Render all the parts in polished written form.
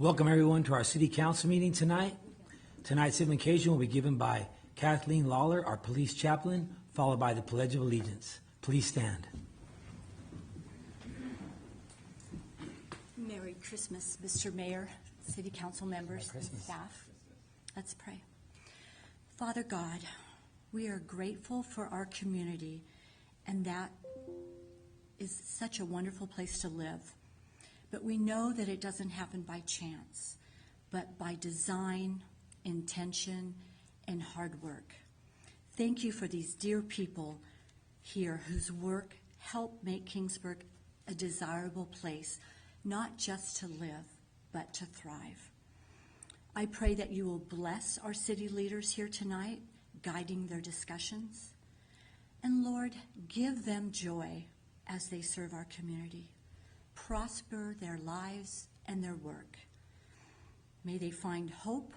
Welcome everyone to our City Council meeting tonight. Tonight's invocation will be given by Kathleen Lawler, our police chaplain, followed by the Pledge of Allegiance. Please stand. Merry Christmas, Mr. Mayor, City Council members, and staff. Let's pray. Father God, we are grateful for our community, and that is such a wonderful place to live. But we know that it doesn't happen by chance, but by design, intention, and hard work. Thank you for these dear people here whose work help make Kingsburg a desirable place, not just to live, but to thrive. I pray that you will bless our city leaders here tonight, guiding their discussions. And Lord, give them joy as they serve our community. Prosper their lives and their work. May they find hope,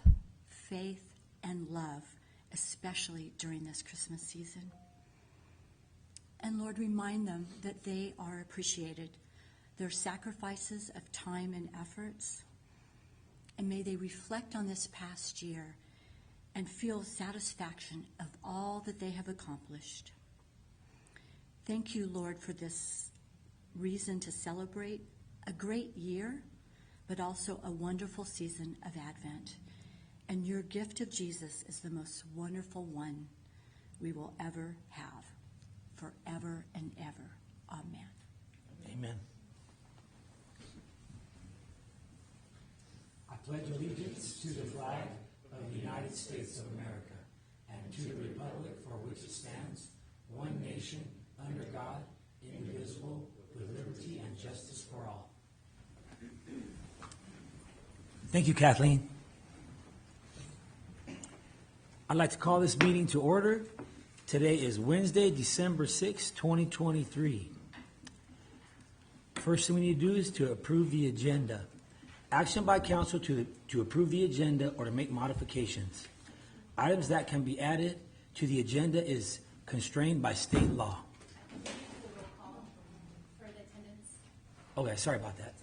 faith, and love, especially during this Christmas season. And Lord, remind them that they are appreciated, their sacrifices of time and efforts. And may they reflect on this past year and feel satisfaction of all that they have accomplished. Thank you, Lord, for this reason to celebrate a great year, but also a wonderful season of Advent. And your gift of Jesus is the most wonderful one we will ever have, forever and ever. Amen. Amen. I pledge allegiance to the flag of the United States of America and to the republic for which it stands, one nation, under God, indivisible, with liberty and justice for all. Thank you, Kathleen. I'd like to call this meeting to order. Today is Wednesday, December 6, 2023. First thing we need to do is to approve the agenda. Action by council to approve the agenda or to make modifications. Items that can be added to the agenda is constrained by state law. Okay, sorry about that.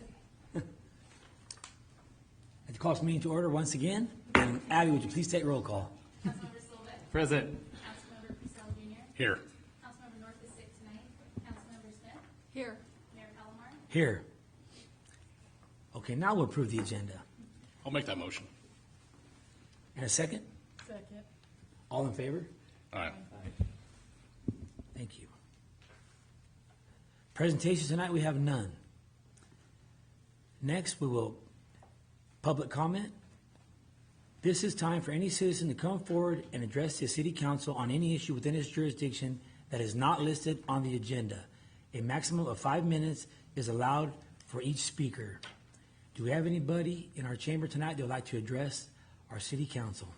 I'd call this meeting to order once again. And Abby, would you please take roll call? Councilmember Silva. Present. Councilmember Purcell Jr. Here. Councilmember North is sick tonight. Councilmember Smith. Here. Mayor Palomar. Here. Okay, now we'll approve the agenda. I'll make that motion. And a second? Second. All in favor? Aye. Thank you. Presentations tonight, we have none. Next, we will public comment. This is time for any citizen to come forward and address the City Council on any issue within its jurisdiction that is not listed on the agenda. A maximum of 5 minutes is allowed for each speaker. Do we have anybody in our chamber tonight that would like to address our City Council?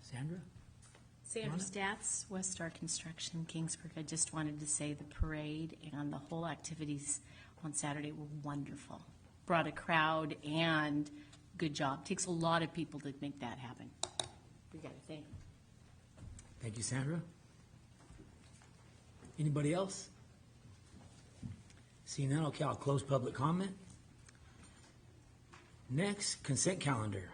Sandra? Sandra Stats, West Star Construction, Kingsburg. I just wanted to say the parade and the whole activities on Saturday were wonderful. Brought a crowd and good job. Takes a lot of people to make that happen. We got to thank them. Thank you, Sandra. Anybody else? Seeing none, okay, I'll close public comment. Next, consent calendar.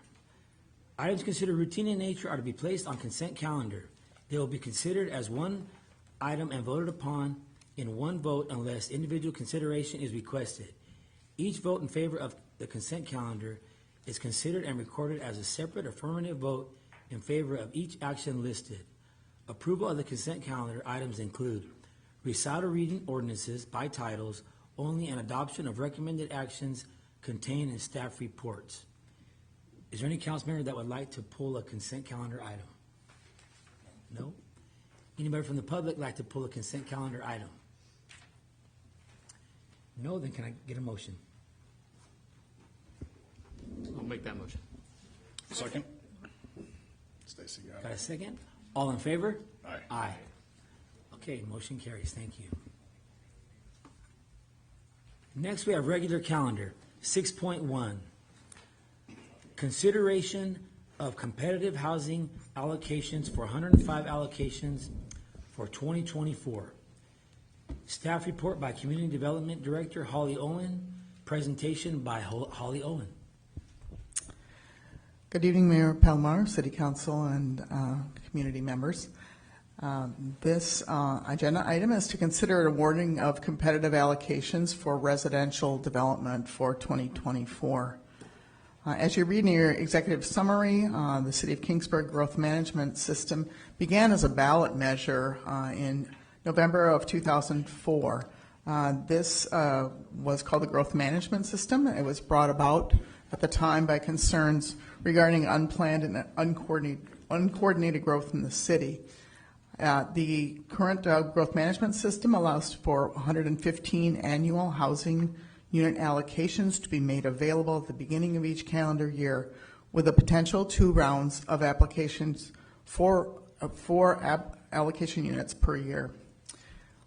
Items considered routine in nature are to be placed on consent calendar. They will be considered as one item and voted upon in one vote unless individual consideration is requested. Each vote in favor of the consent calendar is considered and recorded as a separate affirmative vote in favor of each action listed. Approval of the consent calendar items include recital reading ordinances by titles only and adoption of recommended actions contained in staff reports. Is there any council member that would like to pull a consent calendar item? No? Anybody from the public like to pull a consent calendar item? No? Then can I get a motion? I'll make that motion. Second. Stacy got Got it. a second? All in favor? Aye. Aye. Okay, motion carries. Thank you. Next, we have regular calendar, 6.1. Consideration of competitive housing allocations for 105 allocations for 2024. Staff report by Community Development Director Holly Owen. Presentation by Holly Owen. Good evening, Mayor Palomar, City Council, and community members. This agenda item is to consider awarding of competitive allocations for residential development for 2024. As you read in your executive summary, the City of Kingsburg Growth Management System began as a ballot measure in November of 2004. This was called the Growth Management System. It was brought about at the time by concerns regarding unplanned and uncoordinated growth in the city. The current growth management system allows for 115 annual housing unit allocations to be made available at the beginning of each calendar year, with a potential 2 rounds of applications for allocation units per year.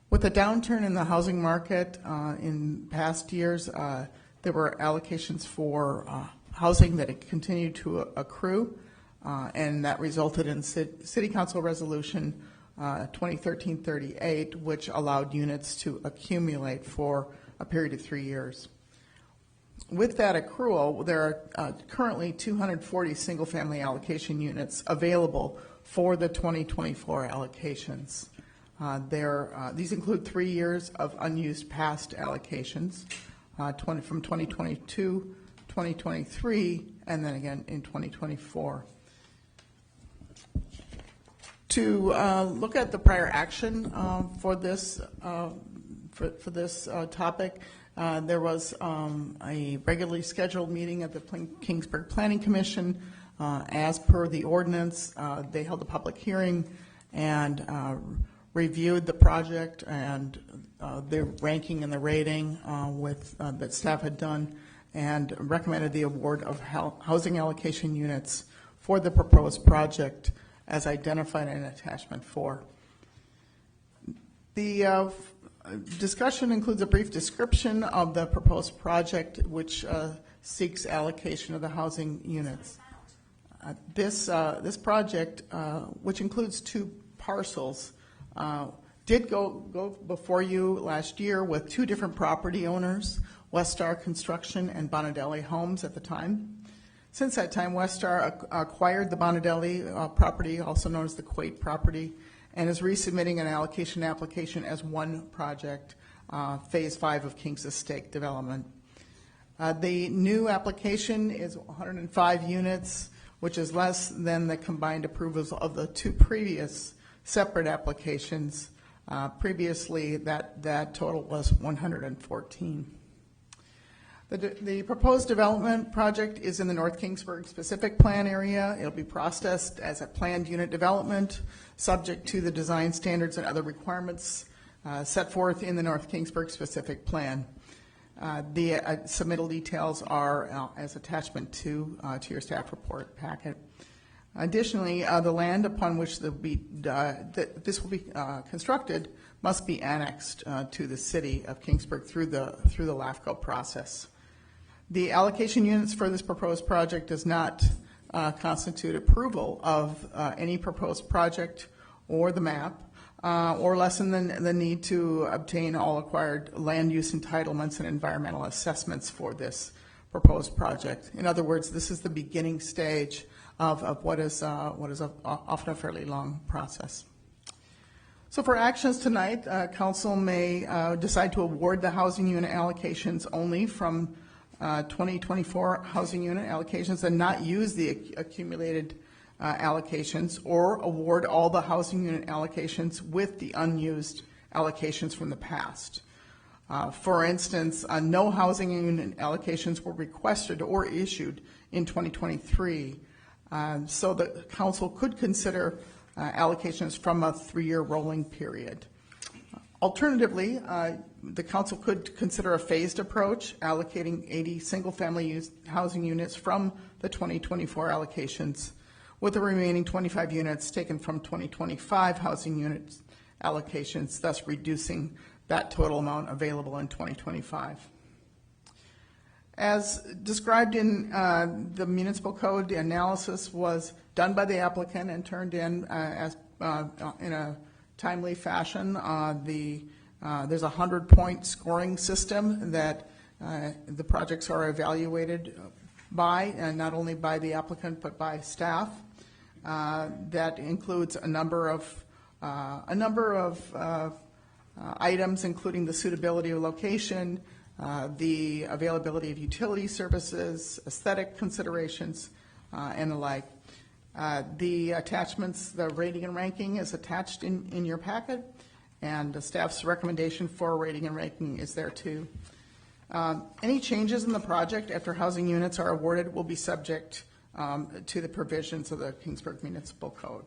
With a downturn in the housing market in past years, there were allocations for housing that had continued to accrue, and that resulted in City Council Resolution 2013-38, which allowed units to accumulate for a period of 3 years. With that accrual, there are currently 240 single-family allocation units available for the 2024 allocations. These include 3 years of unused past allocations, from 2022, 2023, and then again in 2024. To look at the prior action for this topic, there was a regularly scheduled meeting at the Kingsburg Planning Commission. As per the ordinance, they held a public hearing and reviewed the project and their ranking and the rating that staff had done, and recommended the award of housing allocation units for the proposed project as identified in attachment 4. The discussion includes a brief description of the proposed project, which seeks allocation of the housing units. This project, which includes 2 parcels, did go before you last year with 2 different property owners, Westar Construction and Bonadelli Homes at the time. Since that time, Westar acquired the Bonadelli property, also known as the Quate property, and is resubmitting an allocation application as one project, Phase 5 of Kings Estate development. The new application is 105 units, which is less than the combined approvals of the 2 previous separate applications. Previously, that total was 114. The proposed development project is in the North Kingsburg specific plan area. It'll be processed as a planned unit development, subject to the design standards and other requirements set forth in the North Kingsburg specific plan. The submittal details are as attachment 2 to your staff report packet. Additionally, the land upon which this will be constructed must be annexed to the City of Kingsburg through the LAFCO process. The allocation units for this proposed project does not constitute approval of any proposed project or the map, or lessen the need to obtain all acquired land use entitlements and environmental assessments for this proposed project. In other words, this is the beginning stage of what is often a fairly long process. So for actions tonight, Council may decide to award the housing unit allocations only from 2024 housing unit allocations and not use the accumulated allocations, or award all the housing unit allocations with the unused allocations from the past. For instance, no housing unit allocations were requested or issued in 2023, so the Council could consider allocations from a 3-year rolling period. Alternatively, the Council could consider a phased approach, allocating 80 single-family housing units from the 2024 allocations, with the remaining 25 units taken from 2025 housing units allocations, thus reducing that total amount available in 2025. As described in the municipal code, the analysis was done by the applicant and turned in in a timely fashion. The There's a 100-point scoring system that the projects are evaluated by, and not only by the applicant, but by staff. That includes a number of items, including the suitability of location, the availability of utility services, aesthetic considerations, and the like. The attachments, the rating and ranking is attached in your packet, and the staff's recommendation for rating and ranking is there too. Any changes in the project after housing units are awarded will be subject to the provisions of the Kingsburg Municipal Code.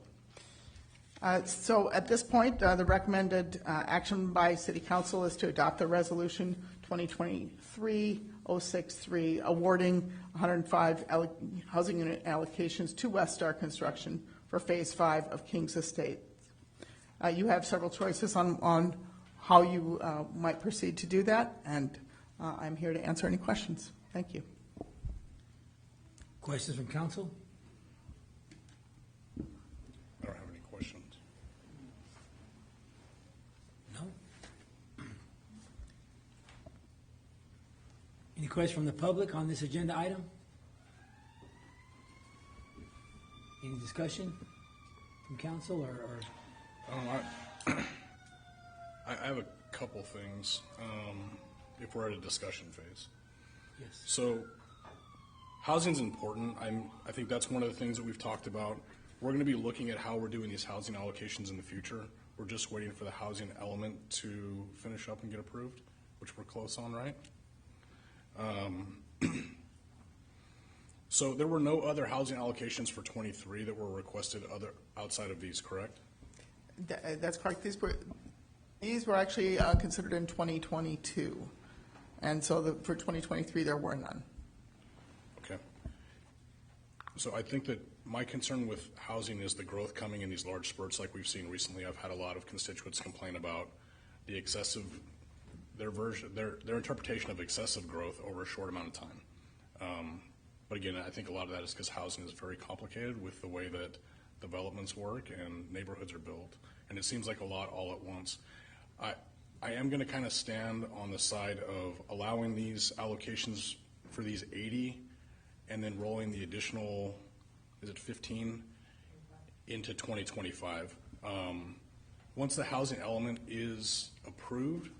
So at this point, the recommended action by City Council is to adopt the resolution 2023-063 awarding 105 housing unit allocations to Westar Construction for Phase 5 of Kings Estate. You have several choices on how you might proceed to do that, and I'm here to answer any questions. Thank you. Questions from council? I don't have any questions. No? Any questions from the public on this agenda item? Any discussion from council or? I have a couple things, if we're at a discussion phase. Yes. So, housing's important. I think that's one of the things that we've talked about. We're going to be looking at how we're doing these housing allocations in the future. We're just waiting for the housing element to finish up and get approved, which we're close on, right? So there were no other housing allocations for 23 that were requested outside of these, correct? That's correct. These were actually considered in 2022, and so for 2023 there were none. Okay. So I think that my concern with housing is the growth coming in these large spurts like we've seen recently. I've had a lot of constituents complain about the excessive, their interpretation of excessive growth over a short amount of time. But again, I think a lot of that is because housing is very complicated with the way that developments work and neighborhoods are built. And it seems like a lot all at once. I am going to kind of stand on the side of allowing these allocations for these 80 and then rolling the additional, is it 15, into 2025. Once the housing element is approved,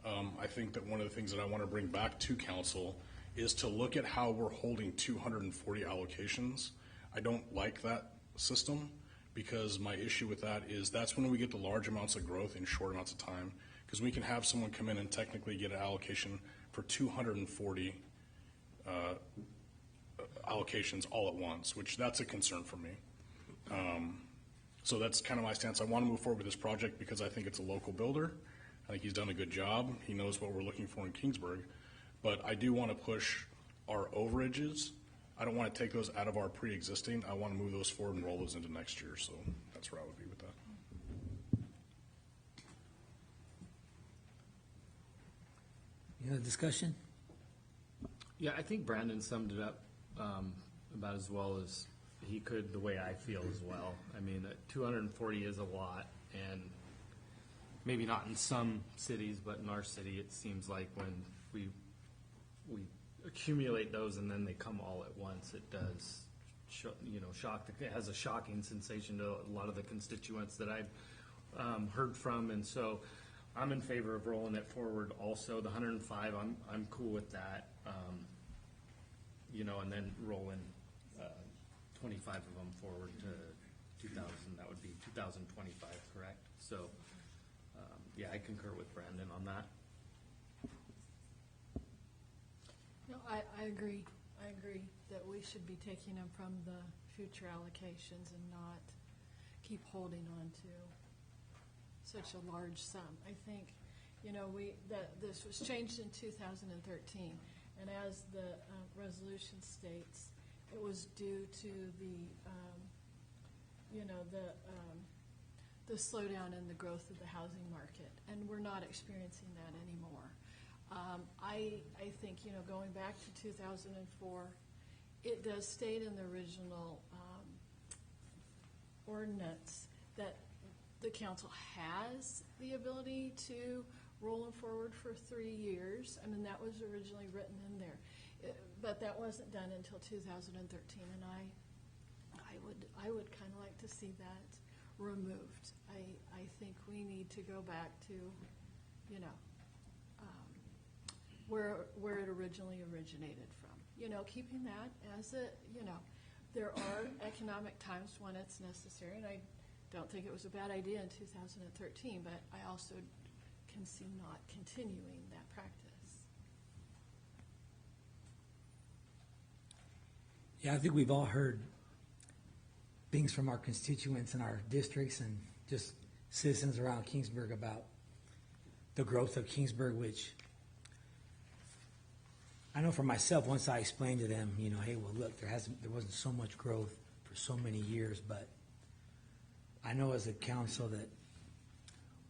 I think that one of the things that I want to bring back to council is to look at how we're holding 240 allocations. I don't like that system because my issue with that is that's when we get the large amounts of growth in short amounts of time, because we can have someone come in and technically get an allocation for 240 allocations all at once, which that's a concern for me. So that's kind of my stance. I want to move forward with this project because I think it's a local builder. I think he's done a good job. He knows what we're looking for in Kingsburg. But I do want to push our overages. I don't want to take those out of our pre-existing. I want to move those forward and roll those into next year. So that's where I would be with that. Any other discussion? Yeah, I think Brandon summed it up about as well as he could, the way I feel as well. I mean, 240 is a lot, and maybe not in some cities, but in our city, it seems like when we accumulate those and then they come all at once, it does, shock. It has a shocking sensation to a lot of the constituents that I've heard from, and so I'm in favor of rolling it forward. Also, the 105, I'm cool with that. And then rolling 25 of them forward to 2000. That would be 2025, correct? So, yeah, I concur with Brandon on that. No, I agree. I agree that we should be taking them from the future allocations and not keep holding on to such a large sum. I think, this was changed in 2013, and as the resolution states, it was due to the slowdown in the growth of the housing market, and we're not experiencing that anymore. I think, going back to 2004, it does state in the original ordinance that the council has the ability to rolling forward for 3 years. I mean, that was originally written in there. But that wasn't done until 2013, and I would kind of like to see that removed. I think we need to go back to, you know, where it originally originated from. You know, keeping that as a, you know, there are economic times when it's necessary, and I don't think it was a bad idea in 2013, but I also can see not continuing that practice. Yeah, I think we've all heard things from our constituents in our districts and just citizens around Kingsburg about the growth of Kingsburg, which I know for myself, once I explained to them, you know, hey, well, look, there wasn't so much growth for so many years, but I know as a council that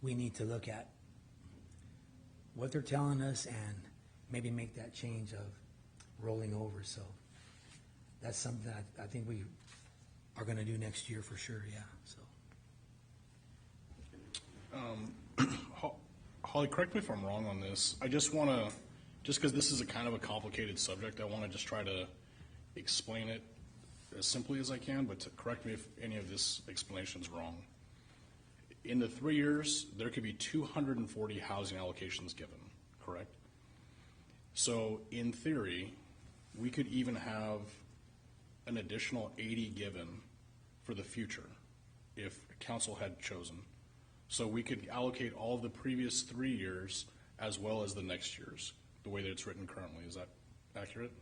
we need to look at what they're telling us and maybe make that change of rolling over. So that's something that I think we are going to do next year for sure. Yeah. So. Holly, correct me if I'm wrong on this. I just want to, just because this is a kind of a complicated subject, I want to just try to explain it as simply as I can, but to correct me if any of this explanation is wrong. In the 3 years, there could be 240 housing allocations given, correct? So in theory, we could even have an additional 80 given for the future if council had chosen. So we could allocate all of the previous 3 years as well as the next year's, the way that it's written currently. Is that accurate?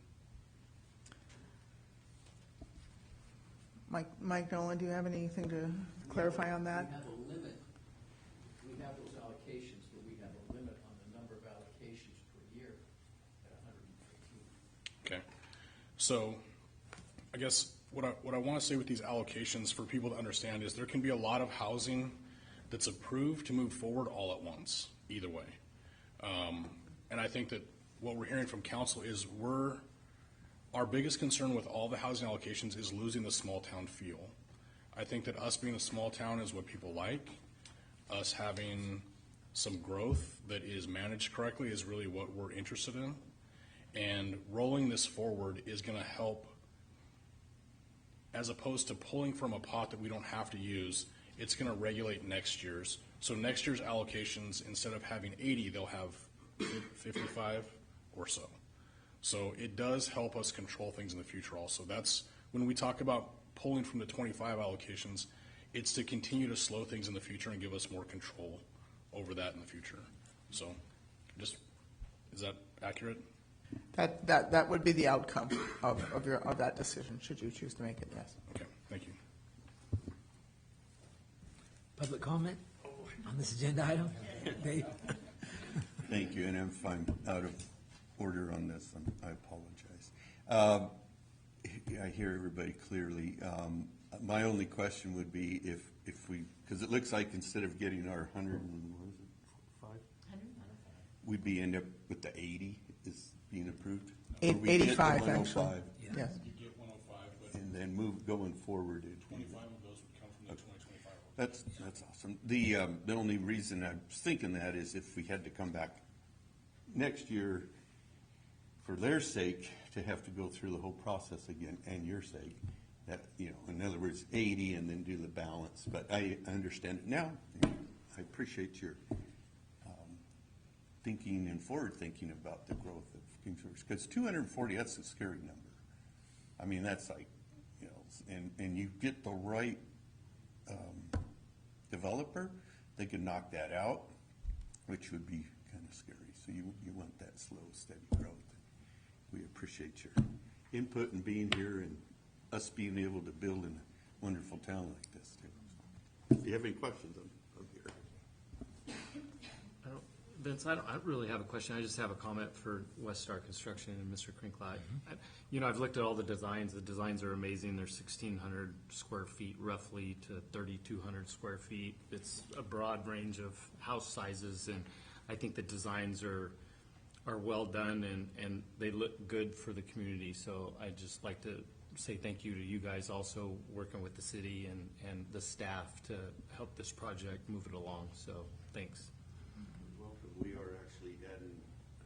Mike Nolan, do you have anything to clarify on that? We have a limit. We have those allocations, but we have a limit on the number of allocations per year at 115. Okay. So I guess what I want to say with these allocations for people to understand is there can be a lot of housing that's approved to move forward all at once, either way. And I think that what we're hearing from council is our biggest concern with all the housing allocations is losing the small town feel. I think that us being a small town is what people like. Us having some growth that is managed correctly is really what we're interested in. And rolling this forward is going to help, as opposed to pulling from a pot that we don't have to use, it's going to regulate next year's. So next year's allocations, instead of having 80, they'll have 55 or so. So it does help us control things in the future also. That's when we talk about pulling from the 25 allocations, it's to continue to slow things in the future and give us more control over that in the future. So just, is that accurate? That would be the outcome of that decision, should you choose to make it, yes. Okay, thank you. Public comment on this agenda item? Dave? Thank you, and if I'm out of order on this, I apologize. I hear everybody clearly. My only question would be if we, because it looks like instead of getting our 100 and what is it, 5? We'd be end up with the 80 is being approved? Or we get the 85 105, actually. Yes. You get 105, but and then move going forward. 25 of those would come from the 2025. That's awesome. The only reason I was thinking that is if we had to come back next year for their sake to have to go through the whole process again, and your sake, that, you know, in other words, 80 and then do the balance. But I understand it now. I appreciate your thinking and forward thinking about the growth of Kingsburg, because 240, that's a scary number. I mean, that's like, you know, and you get the right developer, they can knock that out, which would be kind of scary. So you want that slow, steady growth. We appreciate your input and being here and us being able to build in a wonderful town like this too. So, if you have any questions, I'm here. Vince, I don't really have a question. I just have a comment for West Star Construction and Mr. Krinklot. You know, I've looked at all the designs. The designs are amazing. They're 1,600 square feet roughly to 3,200 square feet. It's a broad range of house sizes, and I think the designs are well done and they look good for the community. So I'd just like to say thank you to you guys also working with the city and the staff to help this project move it along. So thanks. Welcome. we are actually adding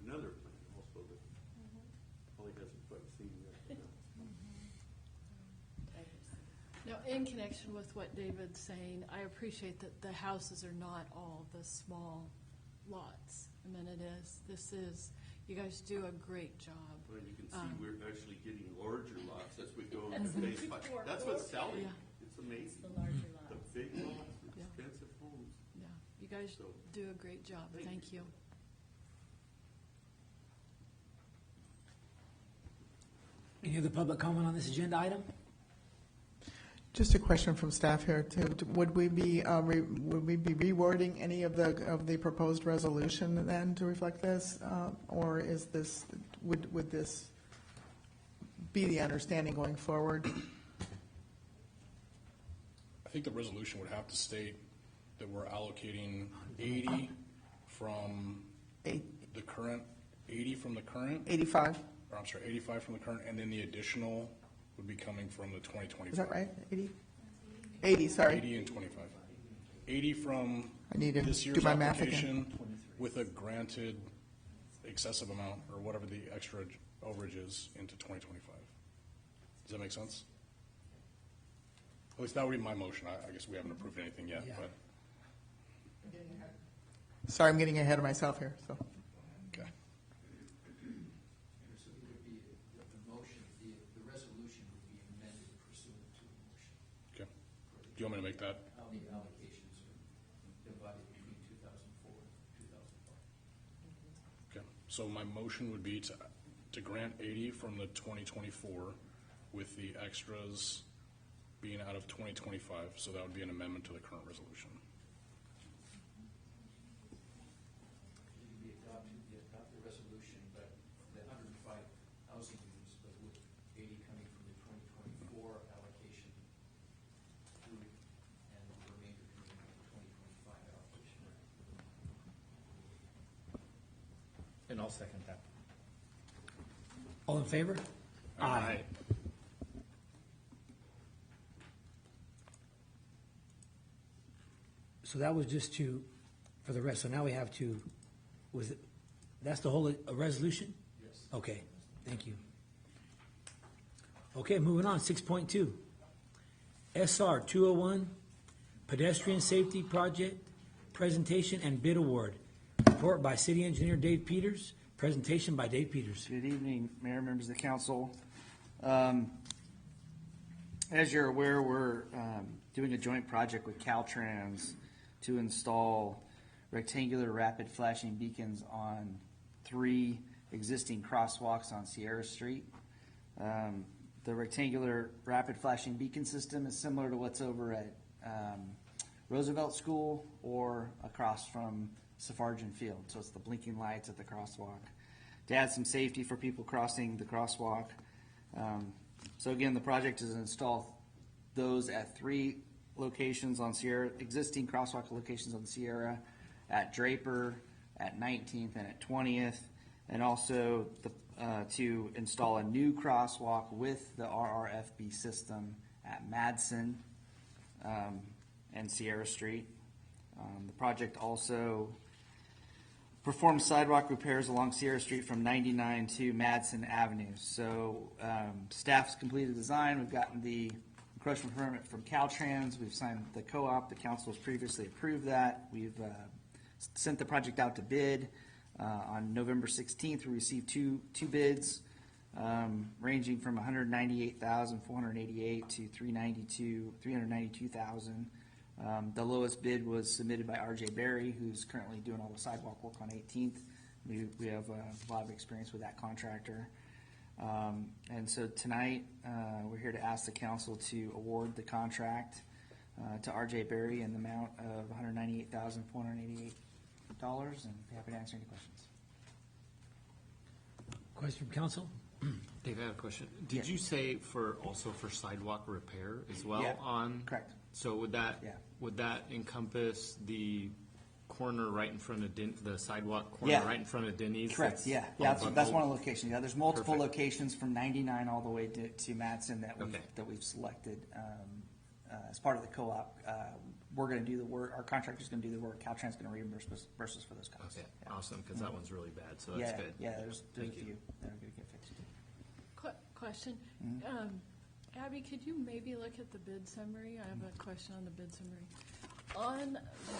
another plan also that probably hasn't quite seen yet. Now, in connection with what David's saying, I appreciate that the houses are not all the small lots. I mean, this is, you guys do a great job. Well, you can see we're actually getting larger lots as we go into phase 5. That's what's selling. Yeah. It's amazing. The larger lots. The big lots, the Yeah. expensive homes. Yeah, you guys So- do a great job. Thank you. Any other public comment on this agenda item? Just a question from staff here too. Would we be rewording any of the proposed resolution then to reflect this? Or is this, would this be the understanding going forward? I think the resolution would have to state that we're allocating 80 from the current, 85, or I'm sorry, 85 from the current, and then the additional would be coming from the 2025. is that right? 80? 80, sorry. 80 and 25. 80 from I need to this do year's my math again. application with a granted excessive amount, or whatever the extra overage is, into 2025. Does that make sense? At least that would be my motion. I guess we haven't approved anything yet, Yeah. but, Sorry, I'm getting ahead of myself here, so. okay. So it would be, the motion, the resolution would be amended pursuant to the motion. Okay. Do you want me to make that? How the allocations are divided between 2004 and 2005. Okay. So my motion would be to grant 80 from the 2024 with the extras being out of 2025. So that would be an amendment to the current resolution. You adopt the resolution, but the 105 housing units, but with 80 coming from the 2024 allocation through, and the remainder coming from the 2025 allocation. And I'll second that. All in favor? Aye. So that was just for the rest, so now we have that's the whole resolution? Yes. Okay, thank you. Okay, moving on, 6.2. SR 201, Pedestrian Safety Project, Presentation and Bid Award. Report by City Engineer Dave Peters, presentation by Dave Peters. Good evening, Mayor, members of the council. As you're aware, we're doing a joint project with Caltrans to install rectangular rapid flashing beacons on 3 existing crosswalks on Sierra Street. The rectangular rapid flashing beacon system is similar to what's over at Roosevelt School or across from Safarjan Field. So it's the blinking lights at the crosswalk to add some safety for people crossing the crosswalk. So again, the project is to install those at 3 locations on Sierra, existing crosswalk locations on Sierra, at Draper, at 19th, and at 20th, and also to install a new crosswalk with the RRFB system at Madsen and Sierra Street. The project also performs sidewalk repairs along Sierra Street from 99 to Madsen Avenue. So staff's completed the design. We've gotten the encroachment permit from Caltrans. We've signed the co-op. The council has previously approved that. We've sent the project out to bid. On November 16th, we received two bids ranging from $198,488 to $392,000. The lowest bid was submitted by RJ Berry, who's currently doing all the sidewalk work on 18th. We have a lot of experience with that contractor. And so tonight, we're here to ask the council to award the contract to RJ Berry in the amount of $198,488, and be happy to answer any questions. Question from council? Dave, I have a question. Did you say also for sidewalk repair as well Yeah, on? correct. So would that encompass the corner right in front of the sidewalk corner Yeah. right in front of Denny's? Correct, yeah. That's one of the locations. Yeah, there's multiple Perfect. locations from 99 all the way to Madsen that Okay. we've selected as part of the co-op. we're gonna do the work, our contractor's gonna do the work, Caltrans gonna reimburse us for those costs. Okay, Yeah. awesome, because that one's really bad, so that's good. Yeah, there's a Thank you. few that are gonna get fixed. Question. Abby, could you maybe look at the bid summary? I have a question on the bid summary. On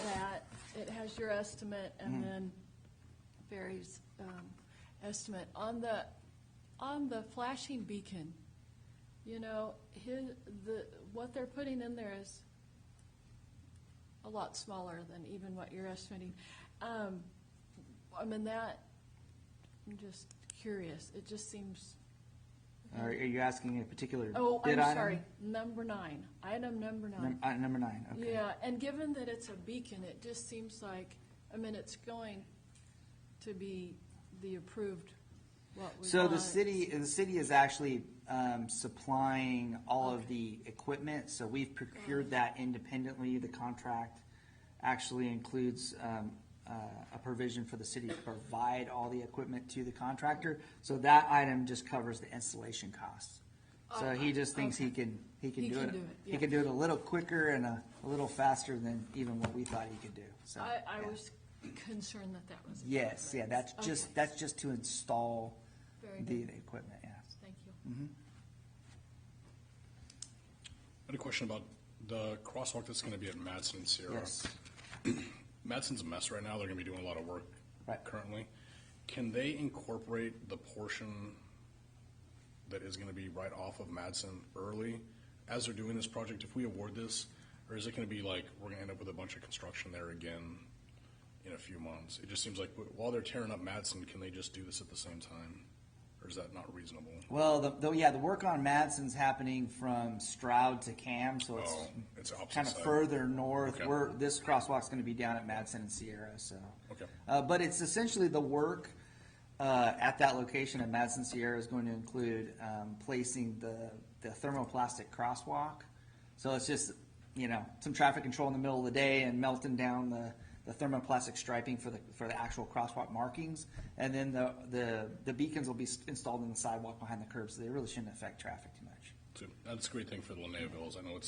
that, it has your estimate and then Barry's estimate. On the flashing beacon, you know, what they're putting in there is a lot smaller than even what you're estimating. I mean, I'm just curious. It just seems. Are you asking a particular Oh, bid I'm item? sorry. Number 9, item number 9. Number 9, okay. Yeah, and given that it's a beacon, it just seems like, I mean, it's going to be the approved, what we So want. the city is actually supplying all of the equipment, so we've procured that independently. The contract actually includes a provision for the city to provide all the equipment to the contractor. So that item just covers the installation costs. So he just thinks he can He do can it. do it, He yeah. can do it a little quicker and a little faster than even what we thought he could do. So I yeah. was concerned that was. Yes, yeah, that's Okay. just to install Very the good. equipment, yes. Thank you. I had a question about the crosswalk that's gonna be at Madsen and Sierra. Yes. Madsen's a mess right now. They're gonna be doing a lot of work Right. currently. Can they incorporate the portion that is gonna be right off of Madsen early as they're doing this project, if we award this? Or is it gonna be like, we're gonna end up with a bunch of construction there again in a few months? It just seems like while they're tearing up Madsen, can they just do this at the same time? Or is that not reasonable? Well, the work on Madsen's happening from Stroud to Cam, so it's Oh, it's opposite kind of side. further north. Okay. This crosswalk's gonna be down at Madsen and Sierra, so. Okay. But it's essentially the work, at that location at Madsen Sierra is going to include, placing the thermoplastic crosswalk. So it's just, some traffic control in the middle of the day and melting down the thermoplastic striping for the actual crosswalk markings. And then the beacons will be installed in the sidewalk behind the curb, so they really shouldn't affect traffic too much. So that's a great thing for the Linneavilles. I know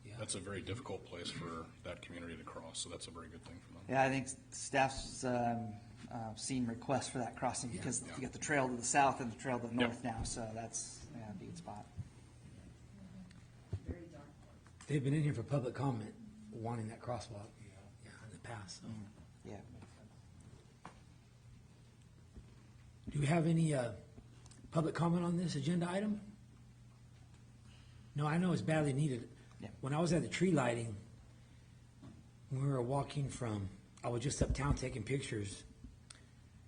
Yeah. that's a very difficult place for that community to cross, so that's a very good thing for them. Yeah, I think staff's seen requests for that crossing because you got the trail to the south and the trail to the north now, so that's a good spot. They've been in here for public comment, wanting that crosswalk, in the past, so. Yeah. Do we have any, public comment on this agenda item? No, I know it's badly needed. Yeah. When I was at the tree lighting, when we were walking I was just uptown taking pictures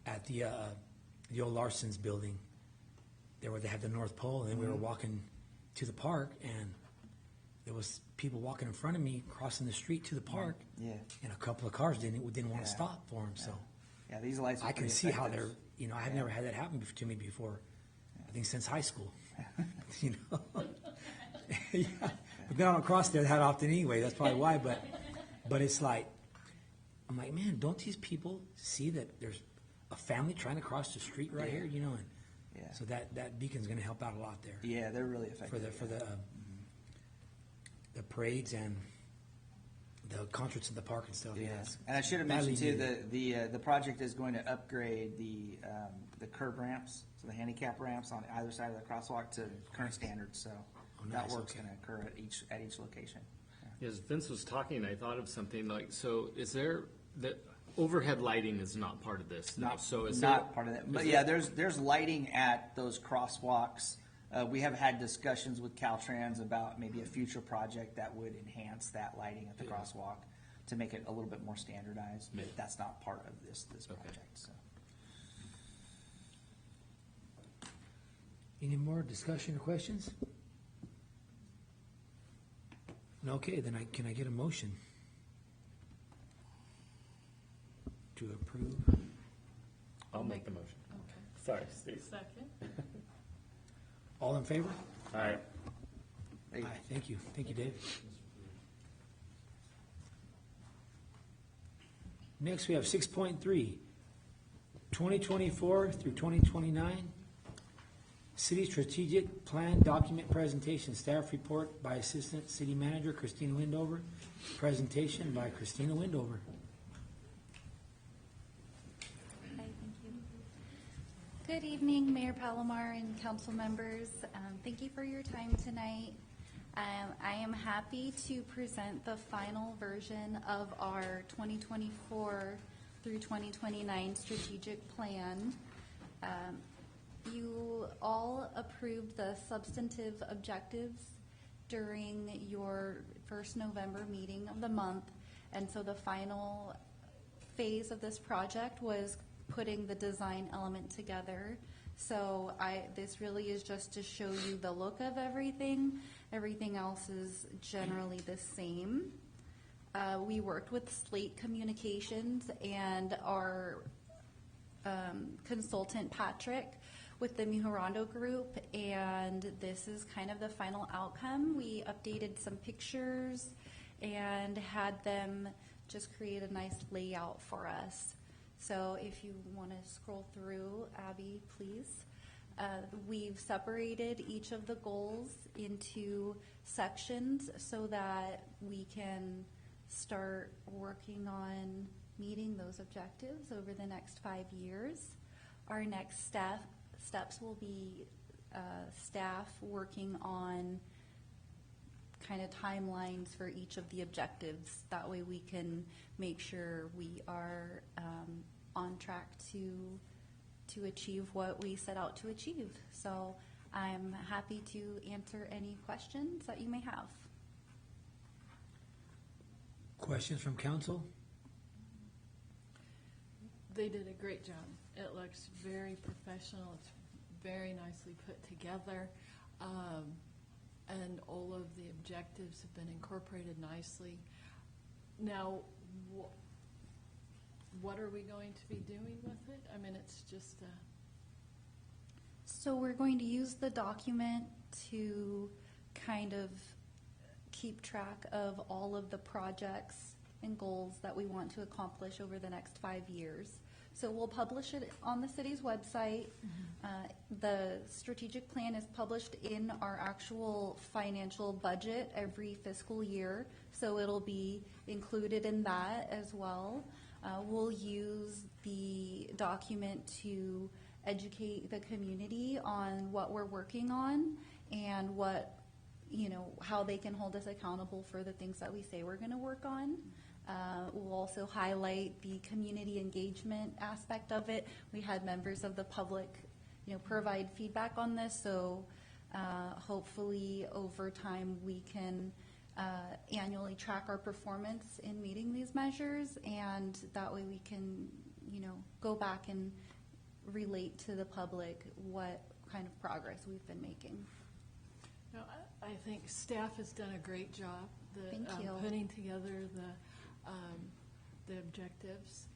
at the old Larson's building, there where they had the North Pole, and then we were walking to the park, and there was people walking in front of me, crossing the street to the park. Yeah. And a couple of cars didn't want to Yeah. stop for them, so. Yeah, these lights are I can pretty see how effective. they're, I've never had that happen to me before, I think since high school, Yeah. But then I don't cross there that often anyway, that's probably why, but it's like, I'm like, man, don't these people see that there's a family trying to cross the street right here, and Yeah. so that beacon's gonna help out a lot there Yeah, they're really for effective. the parades and the concerts in the park and stuff, Yes, and I should have Badly mentioned too, the project is going to upgrade the curb ramps, so the handicap ramps on either side of the crosswalk to current standards, so that nice, work's okay. gonna occur at each location. As Vince was talking, I thought of something like, so is there, the overhead lighting is not part of this? no? So is Not there- part of that, but is yeah, there- there's lighting at those crosswalks. We have had discussions with Caltrans about maybe a future project that would enhance that lighting at the crosswalk to make it a little bit more standardized, but that's not part of this project, so. Any more discussion or questions? Okay, then can I get a motion to approve? I'll make the motion. Okay. Sorry, Steve. Second? All in favor? All right. Hey, Aye, thank you, Dave. Next, we have 6.3, 2024 through 2029, City Strategic Plan Document Presentation, staff report by Assistant City Manager Christina Windover. Presentation by Christina Windover. Hi, thank you. Good evening, Mayor Palomar and council members. Thank you for your time tonight. I am happy to present the final version of our 2024 through 2029 strategic plan. You all approved the substantive objectives during your first November meeting of the month, and so the final phase of this project was putting the design element together. So this really is just to show you the look of everything. Everything else is generally the same. We worked with Slate Communications and our consultant Patrick with the Mujurando Group, and this is kind of the final outcome. We updated some pictures and had them just create a nice layout for us. So if you want to scroll through, Abby, please. We've separated each of the goals into sections so that we can start working on meeting those objectives over the next 5 years. Our next steps will be staff working on kind of timelines for each of the objectives. That way we can make sure we are on track to achieve what we set out to achieve. So I'm happy to answer any questions that you may have. Questions from council? They did a great job. It looks very professional. It's very nicely put together. And all of the objectives have been incorporated nicely. Now, what are we going to be doing with it? I mean, it's just So we're going to use the document to kind of keep track of all of the projects and goals that we want to accomplish over the next 5 years. So we'll publish it on the city's website. The strategic plan is published in our actual financial budget every fiscal year, so it'll be included in that as well. We'll use the document to educate the community on what we're working on and what, how they can hold us accountable for the things that we say we're going to work on. We'll also highlight the community engagement aspect of it. We had members of the public, provide feedback on this, so hopefully over time we can annually track our performance in meeting these measures, and that way we can, go back and relate to the public what kind of progress we've been making. No, I think staff has done a great job Thank you. putting together the objectives.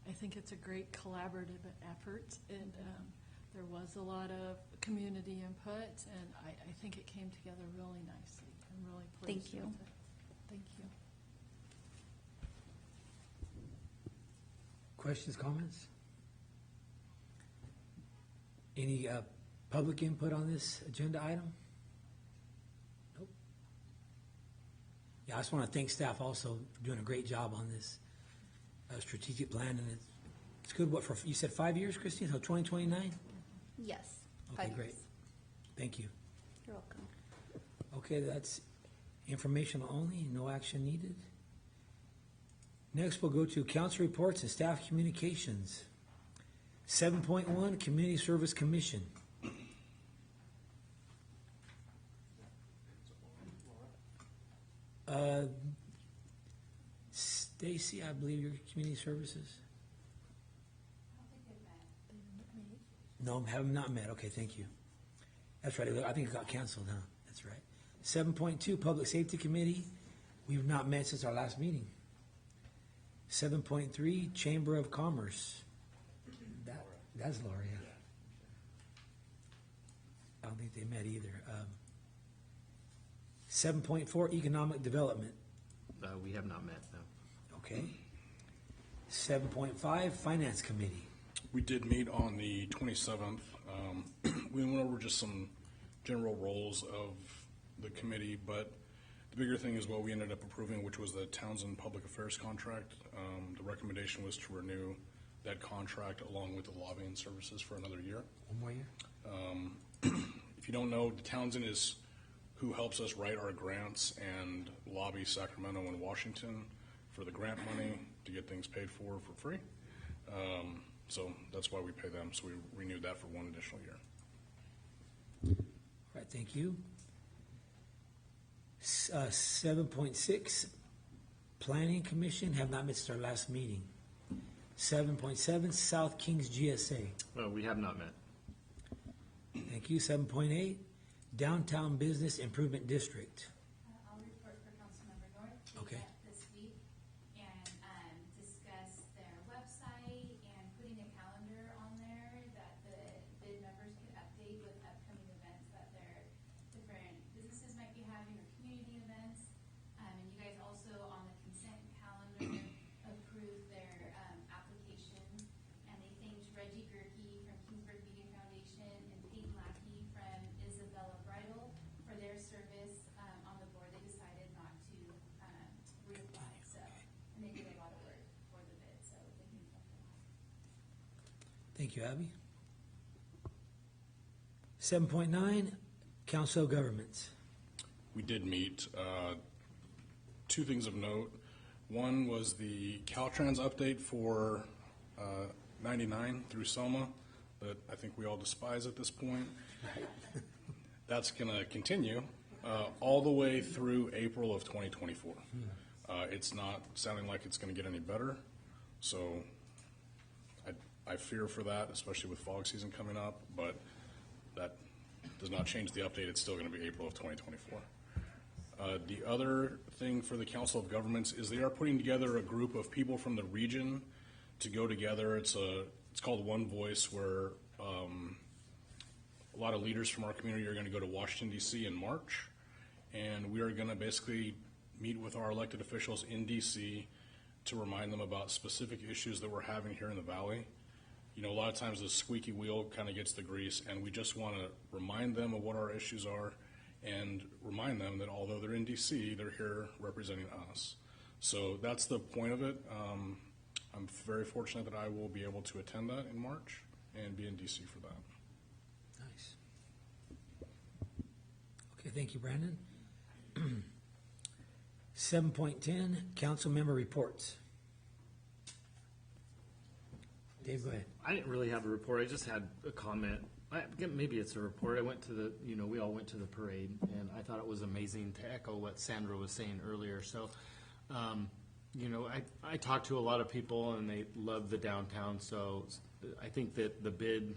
I think it's a great collaborative effort, and there was a lot of community input, and I think it came together really nicely. I'm really pleased Thank you. with it. Thank you. Questions, comments? Any public input on this agenda item? Nope. Yeah, I just want to thank staff also for doing a great job on this strategic plan, and it's good. What, for you said 5 years, Christine? So 2029? Yes. Okay, 5 great. years. Thank you. You're welcome. Okay, that's informational only, no action needed. Next, we'll go to council reports and staff communications. 7.1, Community Service Commission. Stacy, I believe your community services? No, have not met. Okay, thank you. That's right. I think it got canceled, huh? That's right. 7.2, Public Safety Committee. We've not met since our last meeting. 7.3, Chamber of Commerce. That's Laura, yeah. I don't think they met either. 7.4, Economic Development. We have not met, no. Okay. 7.5, Finance Committee. We did meet on the 27th. we went over just some general roles of the committee, but the bigger thing is what we ended up approving, which was the Townsend Public Affairs contract. The recommendation was to renew that contract along with the lobbying services for another year. One more year? If you don't know, the Townsend is who helps us write our grants and lobby Sacramento and Washington for the grant money to get things paid for free. So that's why we pay them. So we renewed that for one additional year. All right, thank you. 7.6, Planning Commission have not missed our last meeting. 7.7, South Kings GSA. Well, we have not met. Thank you. 7.8, Downtown Business Improvement District. I'll report for Councilmember North. We Okay. met this week and discussed their website and putting a calendar on there that the bid members could update with upcoming events that their different businesses might be having or community events. And you guys also on the consent calendar approved their application. And they thanked Reggie Gerke from Kingsburg Media Foundation and Peyton Lackey from Isabella Bridal for their service on the board. They decided not to reapply, so, and they did a lot of work for the bid, so thank you for that. Thank you, Abby. 7.9, Council of Governments. We did meet. Two things of note. One was the Caltrans update for 99 through Selma that I think we all despise at this point. That's going to continue all the way through April of 2024. It's not sounding like it's going to get any better, so I fear for that, especially with fog season coming up, but that does not change the update. It's still going to be April of 2024. The other thing for the Council of Governments is they are putting together a group of people from the region to go together. It's called One Voice, where a lot of leaders from our community are going to go to Washington, D.C. in March, and we are going to basically meet with our elected officials in D.C. to remind them about specific issues that we're having here in the Valley. You know, a lot of times the squeaky wheel kind of gets the grease, and we just want to remind them of what our issues are and remind them that although they're in D.C., they're here representing us. So that's the point of it. I'm very fortunate that I will be able to attend that in March and be in D.C. for that. Nice. Okay, thank you, Brandon. 7.10, Council Member Reports. Dave, go ahead. I didn't really have a report. I just had a comment. Maybe it's a report. I went to we all went to the parade, and I thought it was amazing, to echo what Sandra was saying earlier. So, I talked to a lot of people, and they love the downtown. So I think that the bid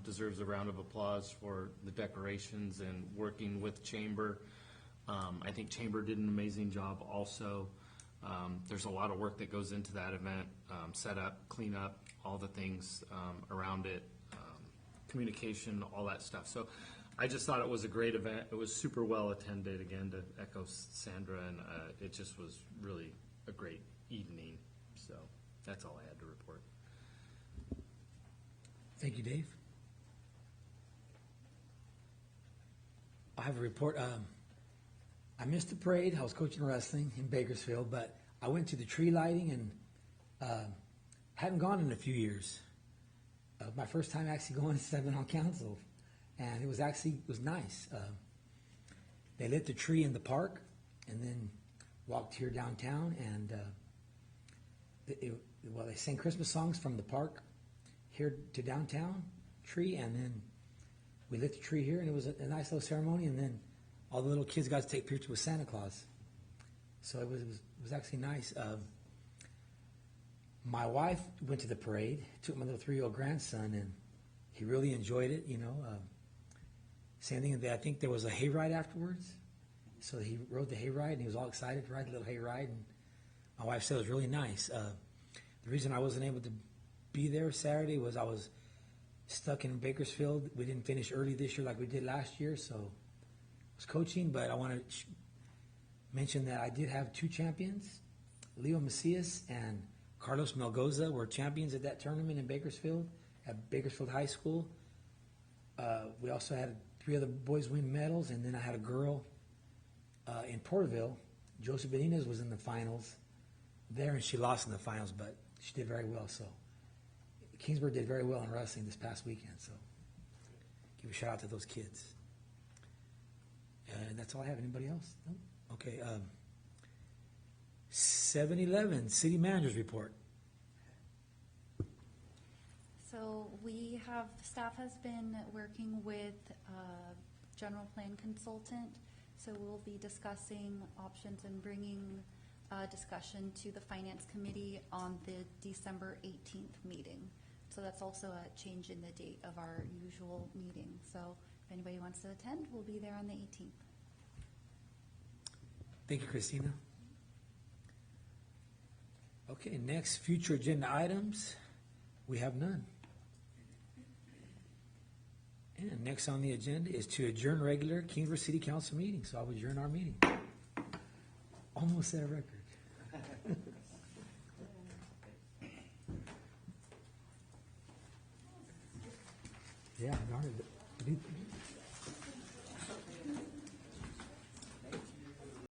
deserves a round of applause for the decorations and working with Chamber. I think Chamber did an amazing job also. There's a lot of work that goes into that event, set up, clean up, all the things around it, communication, all that stuff. So I just thought it was a great event. It was super well attended, again, to echo Sandra, and it just was really a great evening. So that's all I had to report. Thank you, Dave. I have a report. I missed the parade. I was coaching wrestling in Bakersfield, but I went to the tree lighting and hadn't gone in a few years. My first time actually going since I've been on council, and it was nice. They lit the tree in the park, and then walked here downtown, and they sang Christmas songs from the park here to downtown tree, and then we lit the tree here, and it was a nice little ceremony, and then all the little kids got to take pictures with Santa Claus. So it was actually nice. My wife went to the parade, took my little 3-year-old grandson, and he really enjoyed it, Same thing, I think there was a hayride afterwards. So he rode the hayride, and he was all excited to ride the little hayride. And my wife said it was really nice. The reason I wasn't able to be there Saturday was I was stuck in Bakersfield. We didn't finish early this year like we did last year, so I was coaching. But I want to mention that I did have 2 champions. Leo Macias and Carlos Melgoza were champions at that tournament in Bakersfield, at Bakersfield High School. We also had 3 other boys win medals, and then I had a girl in Porterville. Josie Benitez was in the finals there, and she lost in the finals, but she did very well. So Kingsburg did very well in wrestling this past weekend. So give a shout out to those kids. And that's all I have. Anybody else? No? Okay. 7-Eleven City Manager's Report. So staff has been working with a general plan consultant. So we'll be discussing options and bringing discussion to the Finance Committee on the December 18th meeting. So that's also a change in the date of our usual meeting. So if anybody wants to attend, we'll be there on the 18th. Thank you, Christina. Okay, next, future agenda items. We have none. And next on the agenda is to adjourn regular Kingsburg City Council meeting. So I'll adjourn our meeting. Almost set a record. Yeah, darn it.